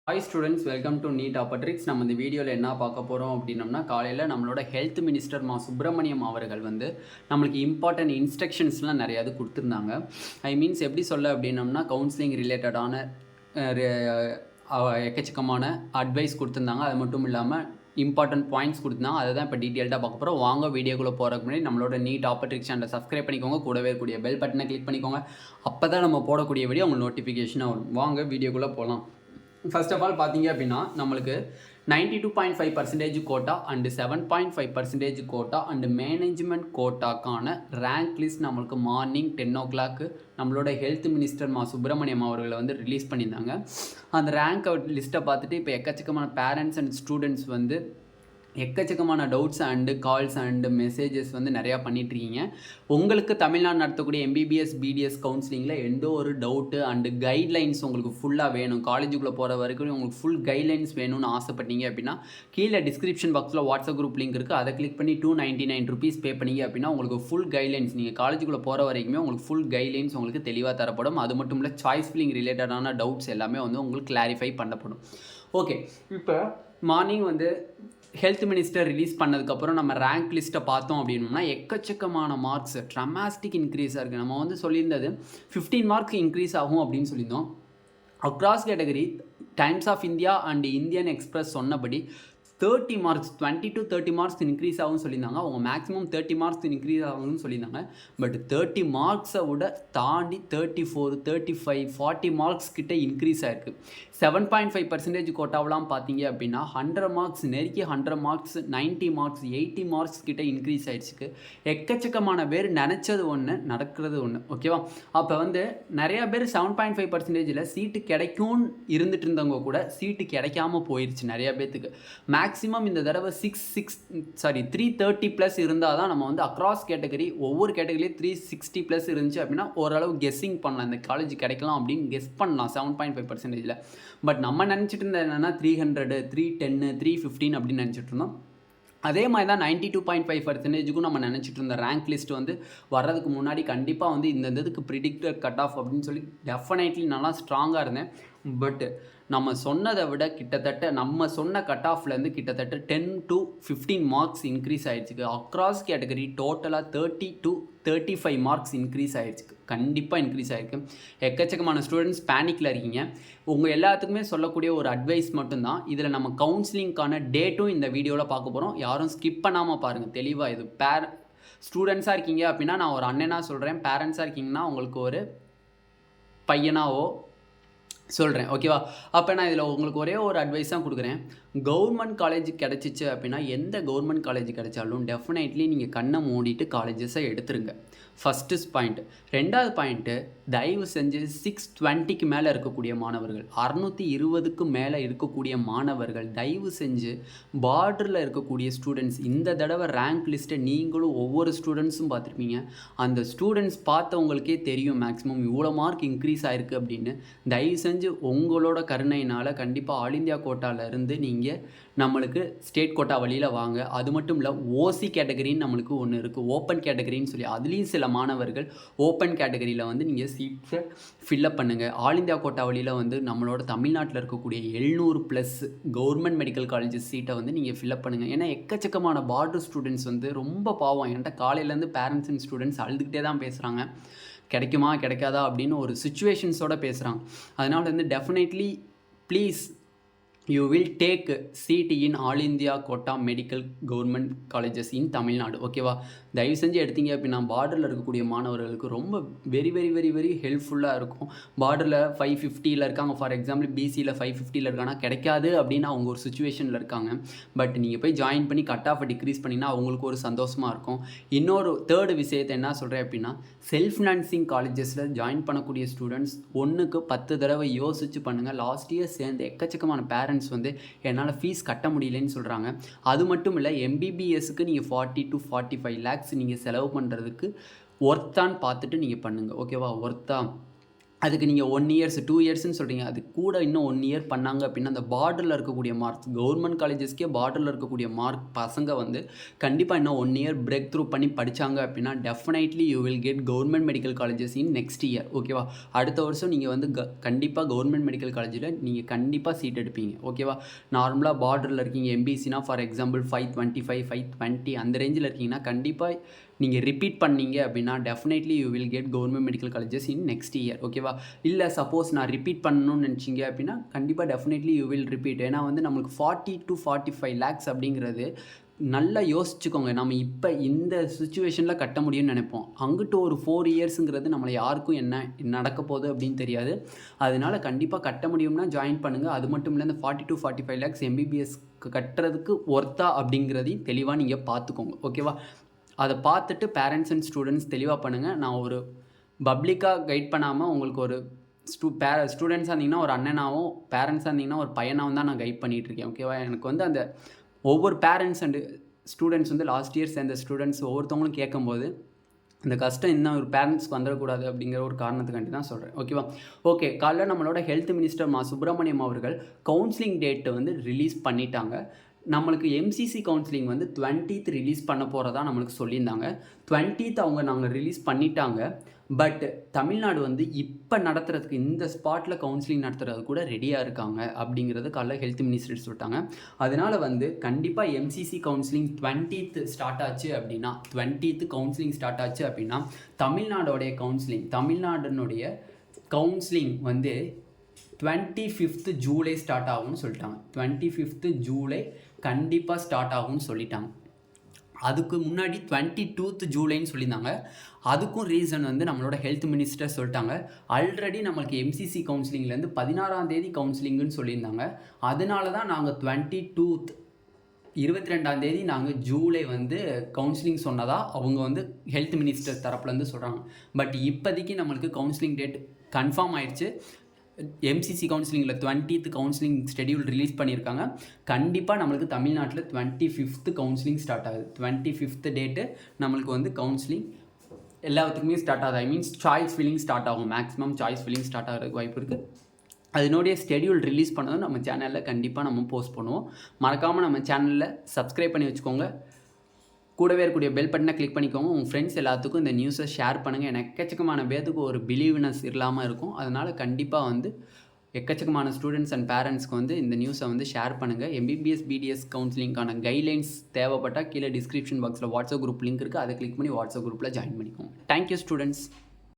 Hi students, welcome to NEET Aptrix. நம்ம இந்த வீடியோவில் என்ன பார்க்க போகிறோம் அப்படின்னம்னா, காலையில் நம்மளோட ஹெல்த் மினிஸ்டர் சுப்பிரமணியம் அவர்கள் நம்மளுக்கு இம்பார்ட்டன்ட் இன்ஸ்ட்ரக்ஷன்ஸ்லாம் நிறையாது கொடுத்துருந்தாங்க. மீன்ஸ் எப்படி சொல்ல அப்படின்னம்னா, கவுன்சிலிங் ரிலேட்டடான எக்கச்சக்கமான அட்வைஸ் கொடுத்துருந்தாங்க. அது மட்டும் இல்லாமல் இம்பார்ட்டன்ட் பாயிண்ட்ஸ் கொடுத்துருந்தாங்க. அதை தான் இப்போ டீட்டெயில்டாக பார்க்க போகிறோம். வாங்க வீடியோக்குள்ளே போகிறதுக்கு முன்னாடி நம்மளோட நீட் ஆப்பட்ரிக்ஸ் சேனலை சப்ஸ்கிரைப் பண்ணிக்கோங்க. கூடவே இருக்கக்கூடிய பெல் பட்டனை கிளிக் பண்ணிக்கோங்க. அப்போ தான் நம்ம போடக்கூடிய வீடியோ உங்களுக்கு நோட்டிஃபிகேஷனாக வரும். வாங்க வீடியோக்குள்ளே போகலாம். ஃபர்ஸ்ட் ஆஃப் ஆல் பார்த்தீங்க அப்படின்னா, நம்மளுக்கு 92.5% quota and 7.5% quota and management கோட்டாக்கான ரேங்க் லிஸ்ட் நம்மளுக்கு மார்னிங் 10 o'clock நம்மளோட ஹெல்த் மினிஸ்டர் சுப்பிரமணியம் அவர்களை ரிலீஸ் பண்ணியிருந்தாங்க. அந்த ரேங்க் லிஸ்ட்டை பார்த்துட்டு இப்போ எக்கச்சக்கமான பேரண்ட்ஸ் அண்ட் ஸ்டூடெண்ட்ஸ் எக்கச்சக்கமான doubts and calls and messages நிறையா பண்ணிகிட்ருக்கீங்க. உங்களுக்கு தமிழ்நாடு நடத்தக்கூடிய எம்பிபிஎஸ் பிடிஎஸ் கவுன்சிலிங்கில் எந்த ஒரு டவுட்டு அண்டு கைட்லைன்ஸ் உங்களுக்கு ஃபுல்லாக வேணும், காலேஜுக்குள்ளே போகிற வரைக்கும் உங்களுக்கு ஃபுல் கைட்லைன்ஸ் வேணும்னு ஆசைப்பட்டீங்க அப்படின்னா, கீழே டிஸ்கிரிப்ஷன் பாக்ஸில் வாட்ஸ்அப் குரூப் லிங்க் இருக்குது. அதை கிளிக் பண்ணி 299 rupees பே பண்ணிங்க அப்படின்னா உங்களுக்கு ஃபுல் கைட்லைன்ஸ், நீங்கள் காலேஜுக்குள்ளே போகிற வரைக்குமே உங்களுக்கு ஃபுல் கைட்லைன்ஸ் உங்களுக்கு தெளிவாக தரப்படும். அது மட்டும் இல்லை, சாய்ஸ் ஃபில்லிங் ரிலேட்டடான டவுட்ஸ் எல்லாமே உங்களுக்கு கிளாரிஃபை பண்ணப்படும். ஓகே, இப்போ மார்னிங் ஹெல்த் மினிஸ்டர் ரிலீஸ் பண்ணதுக்கப்புறம் நம்ம ரேங்க் லிஸ்ட்டை பார்த்தோம் அப்படின்னா, எக்கச்சக்கமான மார்க்ஸ் ட்ரமாஸ்டிக் இன்க்ரீஸாக இருக்குது. நம்ம சொல்லியிருந்தது 15 marks இன்க்ரீஸ் ஆகும் அப்படின்னு சொல்லியிருந்தோம். Across category Times of India and Indian Express சொன்னபடி 30 marks 20 to 30 marks இன்க்ரீஸ் ஆகும்னு சொல்லியிருந்தாங்க. அவங்க மேக்ஸிமம் 30 marks இன்க்ரீஸ் ஆகும்னு சொல்லியிருந்தாங்க. பட் 30 marksை விட தாண்டி 34, 35, 40 marks கிட்ட இன்க்ரீஸ் ஆகிருக்கு. 7.5% கோட்டாவெலாம் பார்த்தீங்க அப்படின்னா 100 marks நெருக்கி 100 marks 90 marks 80 marks கிட்ட இன்க்ரீஸ் ஆகிடுச்சுக்கு. எக்கச்சக்கமான பேர் நினச்சது ஒன்று நடக்கிறது ஒன்று. ஓகேவா? அப்போ நிறையா பேர் 7.5%ல் சீட்டு கிடைக்கும்னு இருந்துட்டு இருந்தவங்க கூட சீட்டு கிடைக்காம போயிடுச்சு நிறையா பேர்த்துக்கு. மேக்ஸிமம் இந்த தடவை 330+ இருந்தால் தான் நம்ம அக்ராஸ் கேட்டகரி, ஒவ்வொரு கேட்டகரியிலே 360+ இருந்துச்சு அப்படின்னா ஓரளவு கெஸ்ஸிங் பண்ணலாம், இந்த காலேஜ் கிடைக்கலாம் அப்படின்னு கெஸ் பண்ணலாம் 7.5%. பட் நம்ம நினச்சிட்டு இருந்தது என்னென்னா 300, 310, 315 அப்படின்னு நினச்சிட்டு இருந்தோம். அதே மாதிரி தான் 92.5%க்கும் நம்ம நினச்சிட்டு இருந்த ரேங்க் லிஸ்ட் வர்றதுக்கு முன்னாடி கண்டிப்பாக இந்த இதுக்கு ப்ரிடிக்டட் கட் ஆஃப் அப்படின்னு சொல்லி டெஃபினெட்லி நல்லா ஸ்ட்ராங்காக இருந்தேன். பட் நம்ம சொன்னதை விட கிட்டத்தட்ட நம்ம சொன்ன கட் ஆஃப்லேருந்து கிட்டத்தட்ட 10 to 15 marks இன்க்ரீஸ் ஆகிடுச்சுக்கு. அக்ராஸ் கேட்டகரி டோட்டலாக 30 to 35 marks இன்க்ரீஸ் ஆகிடுச்சுக்கு. கண்டிப்பாக இன்க்ரீஸ் ஆகிருக்கு. எக்கச்சக்கமான ஸ்டூடெண்ட்ஸ் பேனிக்கில் இருக்கீங்க. உங்கள் எல்லாத்துக்குமே சொல்லக்கூடிய ஒரு அட்வைஸ் மட்டும்தான், இதில் நம்ம கவுன்சிலிங்க்கான டேட்டும் இந்த வீடியோவில் பார்க்க போகிறோம். யாரும் ஸ்கிப் பண்ணாமல் பாருங்கள். தெளிவாக இது ஸ்டூடெண்ட்ஸாக இருக்கீங்க அப்படின்னா நான் ஒரு அண்ணனாக சொல்கிறேன், பேரண்ட்ஸாக இருக்கீங்கன்னா உங்களுக்கு ஒரு பையனாவோ சொல்கிறேன். ஓகேவா? அப்போ நான் இதில் உங்களுக்கு ஒரே ஒரு அட்வைஸ் தான் கொடுக்குறேன். கவர்மெண்ட் காலேஜ் கிடச்சிச்சு அப்படின்னா, எந்த கவர்மெண்ட் காலேஜ் கிடைச்சாலும் டெஃபினெட்லி நீங்கள் கண்ணை மூடிட்டு காலேஜஸை எடுத்துருங்க. First point. ரெண்டாவது பாயிண்ட்டு, தயவு செஞ்சு 620க்கு மேலே இருக்கக்கூடிய மாணவர்கள், 620க்கு மேலே இருக்கக்கூடிய மாணவர்கள் தயவு செஞ்சு பார்டரில் இருக்கக்கூடிய ஸ்டூடெண்ட்ஸ், இந்த தடவை ரேங்க் லிஸ்ட்டை நீங்களும் ஒவ்வொரு ஸ்டூடெண்ட்ஸும் பார்த்துருப்பீங்க. அந்த ஸ்டூடெண்ட்ஸ் பார்த்தவங்களுக்கே தெரியும் மேக்ஸிமம் இவ்வளோ மார்க் இன்க்ரீஸ் ஆகிருக்கு அப்படின்னு. தயவு செஞ்சு உங்களோட கருணையினால் கண்டிப்பாக ஆல் இந்தியா கோட்டாவிலேருந்து நீங்கள் நம்மளுக்கு ஸ்டேட் கோட்டா வழியில் வாங்க. அது மட்டும் இல்லை, ஓசி கேட்டகரின்னு நம்மளுக்கு ஒன்று இருக்குது, ஓப்பன் கேட்டகரின்னு சொல்லி. அதுலேயும் சில மாணவர்கள் ஓப்பன் கேட்டகரியில் நீங்கள் சீட்ஸை ஃபில்லப் பண்ணுங்கள். ஆல் இந்தியா கோட்டா வழியில் நம்மளோட தமிழ்நாட்டில் இருக்கக்கூடிய 700+ கவர்மெண்ட் மெடிக்கல் காலேஜஸ் சீட்டை நீங்கள் ஃபில்லப் பண்ணுங்கள். ஏன்னா எக்கச்சக்கமான பார்டர் ஸ்டூடெண்ட்ஸ் ரொம்ப பாவம். என்கிட்ட காலையிலேருந்து பேரண்ட்ஸ் அண்ட் ஸ்டூடெண்ட்ஸ் அழுதுகிட்டே தான் பேசுகிறாங்க, கிடைக்குமா கிடைக்காதா அப்படின்னு ஒரு சுச்சுவேஷன்ஸோடு பேசுகிறாங்க. அதனால் definitely please you will take seat in all India quota medical government colleges in Tamil Nadu. ஓகேவா? தயவு செஞ்சு எடுத்தீங்க அப்படின்னா பார்டரில் இருக்கக்கூடிய மாணவர்களுக்கு ரொம்ப வெரி வெரி வெரி வெரி ஹெல்ப்ஃபுல்லாக இருக்கும். பார்டரில் 550 இருக்காங்க, ஃபார் எக்ஸாம்பிள் பிசியில் 550 இருக்காங்கன்னா கிடைக்காது அப்படின்னு அவங்க ஒரு சுச்சுவேஷனில் இருக்காங்க. பட் நீங்கள் போய் ஜாயின் பண்ணி கட் ஆஃபை டிக்ரீஸ் பண்ணிங்கன்னா அவங்களுக்கு ஒரு சந்தோஷமாக இருக்கும். இன்னொரு தேர்டு விஷயத்தை என்ன சொல்கிறேன் அப்படின்னா, செல்ஃப் ஃபினான்சிங் காலேஜஸில் ஜாயின் பண்ணக்கூடிய ஸ்டூடெண்ட்ஸ் 1க்கு 10 தடவை யோசிச்சு பண்ணுங்கள். லாஸ்ட் இயர் சேர்ந்து எக்கச்சக்கமான பேரண்ட்ஸ் என்னால் ஃபீஸ் கட்ட முடியலன்னு சொல்கிறாங்க. அது மட்டும் இல்லை, எம்பிபிஎஸ்க்கு நீங்கள் 40 to 45 lakhs நீங்கள் செலவு பண்ணுறதுக்கு ஒர்த்தான்னு பார்த்துட்டு நீங்கள் பண்ணுங்கள். ஓகேவா? ஒர்த்தா அதுக்கு நீங்கள் 1 இயர்ஸ் 2 இயர்ஸ்ன்னு சொல்கிறீங்க. அது கூட இன்னும் 1 இயர் பண்ணாங்க அப்படின்னா அந்த பார்டரில் இருக்கக்கூடிய மார்க்ஸ் கவர்மெண்ட் காலேஜஸ்க்கே பார்டரில் இருக்கக்கூடிய மார்க் பசங்க வந்து கண்டிப்பாக இன்னும் 1 இயர் பிரேக் த்ரூ பண்ணி படித்தாங்க அப்படின்னா definitely you will get government medical colleges in next year. ஓகேவா? அடுத்த வருஷம் நீங்கள் வந்து கண்டிப்பாக கவர்மெண்ட் மெடிக்கல் காலேஜில் நீங்கள் கண்டிப்பாக சீட் எடுப்பீங்க. ஓகேவா? நார்மலாக பார்டரில் இருக்கீங்க எம்பிசினா ஃபார் எக்ஸாம்பிள் 525 520 அந்த ரேஞ்சில் இருக்கீங்கன்னா கண்டிப்பாக நீங்கள் ரிப்பீட் பண்ணீங்க அப்படின்னா definitely you will get government medical colleges in next year. ஓகேவா? இல்லை சப்போஸ் நான் ரிப்பீட் பண்ணணும்னு நினச்சிங்க அப்படின்னா கண்டிப்பாக டெஃபினெட்லி யூ வில் ரிப்பீட். ஏன்னா வந்து நம்மளுக்கு 40 to 45 lakhs அப்படிங்கிறது நல்லா யோசிச்சுக்கோங்க. நம்ம இப்போ இந்த சுச்சுவேஷனில் கட்ட முடியும்னு நினைப்போம். அங்கிட்டு ஒரு 4 இயர்ஸுங்கிறது நம்மளை யாருக்கும் என்ன நடக்க போகுது அப்படின்னு தெரியாது. அதனால் கண்டிப்பாக கட்ட முடியும்னா ஜாயின் பண்ணுங்கள். அது மட்டும் இல்லை இந்த 40 to 45 lakhs MBBS கட்டுறதுக்கு ஒர்த்தா அப்படிங்கிறதையும் தெளிவாக நீங்கள் பார்த்துக்கோங்க. ஓகேவா? அதை பார்த்துட்டு பேரண்ட்ஸ் அண்ட் ஸ்டூடெண்ட்ஸ் தெளிவாக பண்ணுங்கள். நான் ஒரு பப்ளிக்காக கைட் பண்ணாமல் உங்களுக்கு ஒரு ஸ்டூடெண்ட்ஸாக இருந்தீங்கன்னா ஒரு அண்ணனாகவும் பேரண்ட்ஸாக இருந்தீங்கன்னா ஒரு பையனாகவும் தான் நான் கைட் பண்ணிகிட்ருக்கேன். ஓகேவா? எனக்கு வந்து அந்த ஒவ்வொரு பேரண்ட்ஸ் அண்டு ஸ்டூடெண்ட்ஸ் வந்து லாஸ்ட் இயர் சேர்ந்த ஸ்டூடெண்ட்ஸ் ஒவ்வொருத்தவங்களும் கேட்கும்போது இந்த கஷ்டம் இன்னும் ஒரு பேரண்ட்ஸ்க்கு வந்துடக்கூடாது அப்படிங்கிற ஒரு காரணத்துக்காண்டி தான் சொல்கிறேன். ஓகேவா? ஓகே, காலைல நம்மளோட ஹெல்த் மினிஸ்டர் சுப்பிரமணியம் அவர்கள் கவுன்சிலிங் டேட்டு வந்து ரிலீஸ் பண்ணிட்டாங்க. நம்மளுக்கு எம்சிசி கவுன்சிலிங் வந்து 20th ரிலீஸ் பண்ண போகிறதா நம்மளுக்கு சொல்லியிருந்தாங்க. 20th நாங்கள் ரிலீஸ் பண்ணிட்டாங்க. பட் தமிழ்நாடு வந்து இப்போ நடத்துறதுக்கு இந்த ஸ்பாட்டில் கவுன்சிலிங் நடத்துறது கூட ரெடியாக இருக்காங்க அப்படிங்கிறது காலைல ஹெல்த் மினிஸ்டர் சொல்லிட்டாங்க. அதனால் வந்து கண்டிப்பாக எம்சிசி கவுன்சிலிங் 20th ஸ்டார்ட் ஆச்சு அப்படின்னா 20th கவுன்சிலிங் ஸ்டார்ட் ஆச்சு அப்படின்னா தமிழ்நாடோடைய தமிழ்நாடுனுடைய கவுன்சிலிங் வந்து 25th ஜூலை ஸ்டார்ட் ஆகும்னு சொல்லிட்டாங்க. 25th ஜூலை கண்டிப்பாக ஸ்டார்ட் ஆகும்னு சொல்லிட்டாங்க. அதுக்கு முன்னாடி 22th ஜூலைன்னு சொல்லியிருந்தாங்க. அதுக்கும் ரீசன் வந்து நம்மளோட ஹெல்த் மினிஸ்டர் சொல்லிட்டாங்க. ஆல்ரெடி நம்மளுக்கு எம்சிசி கவுன்சிலிங்லேருந்து 16ஆம் தேதி கவுன்சிலிங்குன்னு சொல்லியிருந்தாங்க. அதனால தான் நாங்கள் 22ஆம் தேதி நாங்கள் ஜூலை வந்து கவுன்சிலிங் சொன்னதாக அவங்க வந்து ஹெல்த் மினிஸ்டர் தரப்புலேருந்து சொல்கிறாங்க. பட் இப்போதைக்கு நம்மளுக்கு கவுன்சிலிங் டேட் கன்ஃபார்ம் ஆயிடுச்சு. எம்சிசி கவுன்சிலிங்கில் 20th கவுன்சிலிங் ஷெடியூல் ரிலீஸ் பண்ணியிருக்காங்க. கண்டிப்பாக நம்மளுக்கு தமிழ்நாட்டில் 25th கவுன்சிலிங் ஸ்டார்ட் ஆகுது. 25th டேட்டு நம்மளுக்கு வந்து கவுன்சிலிங் எல்லாத்துக்குமே ஸ்டார்ட் ஆகுது. I means choice filling start ஆகும். மேக்ஸிமம் சாய்ஸ் ஃபில்லிங் ஸ்டார்ட் ஆகிறதுக்கு வாய்ப்பு இருக்குது. அதனுடைய ஷெடியூல் ரிலீஸ் பண்ணதும் நம்ம சேனலில் கண்டிப்பாக நம்ம போஸ்ட் பண்ணுவோம். மறக்காமல் நம்ம சேனலில் சப்ஸ்கிரைப் பண்ணி வச்சுக்கோங்க. கூடவே இருக்கக்கூடிய பெல் பட்டனை கிளிக் பண்ணிக்கோங்க. உங்கள் ஃப்ரெண்ட்ஸ் எல்லாத்துக்கும் இந்த நியூஸை ஷேர் பண்ணுங்கள். எனக்கு எக்கச்சக்கமான பேத்துக்கு ஒரு பிலீவ்னஸ் இல்லாமல் இருக்கும். அதனால் கண்டிப்பாக வந்து எக்கச்சக்கமான ஸ்டூடெண்ட்ஸ் அண்ட் பேரண்ட்ஸ்க்கு வந்து இந்த நியூஸை வந்து ஷேர் பண்ணுங்கள். எம்பிபிஎஸ் பிடிஎஸ் கவுன்சிலிங்கான கைட்லைன்ஸ் தேவைப்பட்டால் கீழே டிஸ்கிரிப்ஷன் பாக்ஸில் வாட்ஸ்அப் குரூப் லிங்க் இருக்குது. அதை கிளிக் பண்ணி வாட்ஸ்அப் குரூப்பில் ஜாயின் பண்ணிக்கோங்க. Thank you students.